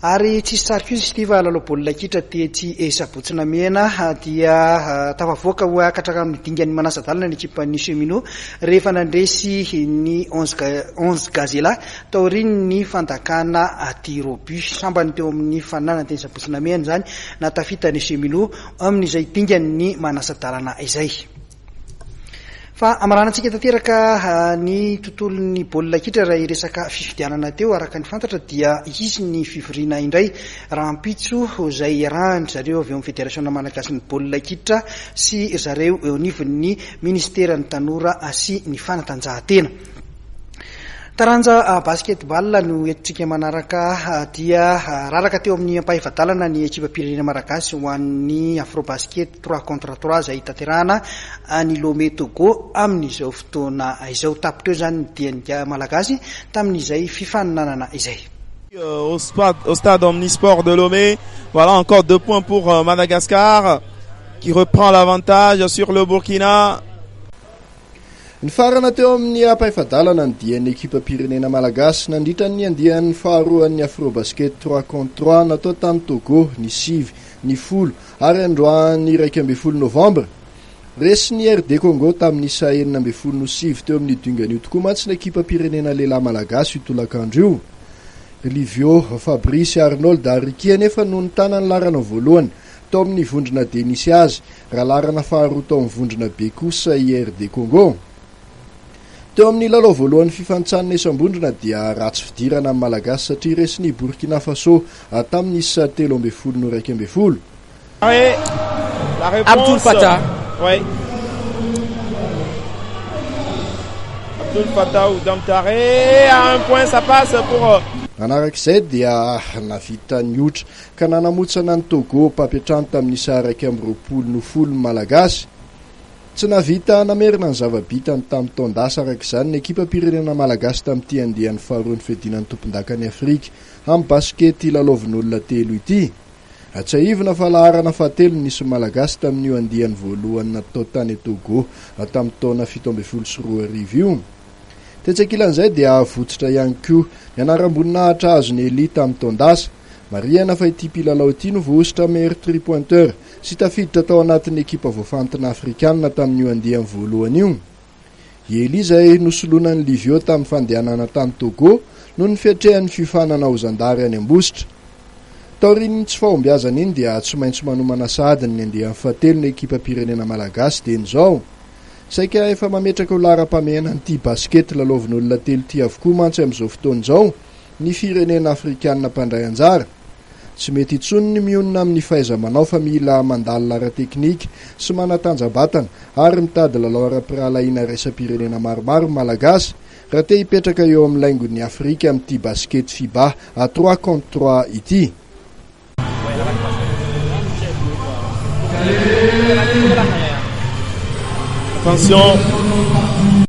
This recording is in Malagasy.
Ary tsisy tsara koa izy lalao baolina kitra tetsy Sabotsina Mena dia tafavoaka ho akatraka amin'ny dingany manasa-dalana ny ekipan'ny Cheminot rehefa nandresy ny 11 Gazela taoriny ny fandakana tir au but sambany teo amin'ny fananana teny Sabotsina Mena zany na tafita ny Cheminot amin'izay dingany ny manasa-dalana izay. Fa amaranantsika tanteraka ny tontolon'ny baolina kitra raha iresaka fifidianana teo araka ny fantatra dia izy ny fivoriana indray rahampitso izay iarahany zareo avy amin'ny fédération malagasy ny baolina kitra sy zareo eo anivon'ny ministera ny tanora sy ny fanatanjahantena. Taranja basketball no entintsika manaraka dia raraka teo amin'ny ampahivadalana ny ekipa pirenena malagasy ho an'ny Afrobasket 3-3 izay tanterahana any Lomé Togo amin'izao fotoana izao tapitra eo zany dia ny malagasy tamin'izay fifaninanana izay. Au stade omnisport de Lomé, voilà encore 2 points pour Madagascar qui reprend l'avantage sur le Burkina. Ny farana teo amin'ny ampahivadalana ny dian'ny ekipa pirenena malagasy nandritra ny andian'ny faharoan'ny Afrobasket 3-3 natao tamin'ny Togo ny 9, ny 10 ary androany 12 Novambra. Resy ny RD Congo tamin'ny 19 teo amin'ny dingan'io tokoa mantsy ny ekipa pirenena lehilahy malagasy itolakandro io. Livio, Fabrice Arnold ary Rikia nefa no nitanany larana voalohany tao amin'ny vondrona Denisy azy raha larana faharoa tao amin'ny vondrona be kosa i RD Congo. Teo amin'ny lalao voalohan'ny fifanitsanana isam-bondrona dia ratsy fidirana amin'ny malagasy satria resy ny Burkina Faso tamin'ny 13-12. Abdul Fattah. Oui. Abdul Fattah ou Damtare à 1 point ça passe pour Anarak'izay dia navita niotra ka nanamotsana ny Togo mpampiatrano tamin'ny 1-20 malagasy. Tsy navita namerina ny zava-bitany tamin'ny taondasa arak'izany ny ekipa pirenena malagasy tamin'ity andian'ny faharoan'ny fiadinan'ny tompon-dakany Afrika amin'ny baskety lalaovin'olona telo ity. Atsaivina fa laharana fahatelo nisy malagasy tamin'io andian'ny voalohany natao tany Togo tamin'ny taona 17 io. Tetsakilan'izay dia avotsitra ihany koa ny anaram-boninahitra azony elita amin'ny taondasa. Mariana fa ity mpilalao ity no voasitra meilleur 3-pointeur sy tafiditra tao anatin'ny ekipa voafantina afrikanina tamin'io andian'ny voalohany io. Iely izay nosoloana ny Livio tamin'ny fandehanana tany Togo no ny fiatrehan'ny fifanana ho zandary any Ambositra. Taoriny tsy fahombiazana iny dia tsy maintsy manomana sady ny andian'ny fahatelo ny ekipa pirenena malagasy dia n'izao. Saika efa mametraka ho lara-pamehana n'ity basket lalaovin'olona telo ity avokoa mantsy amin'izao fotoan'izao ny firenena afrikanina mpandray anjara. Tsy mety intsony ny mionona amin'ny fahaiza-manao fa mila mandalina ara-teknika sy manatanjabatana ary mitady lalao ara-piralahiana raisam-pirenena maromaro malagasy raha te hipetraka eo amin'ny laingon'ny Afrika amin'ity basket FIBA à 3-3 ity. Attention.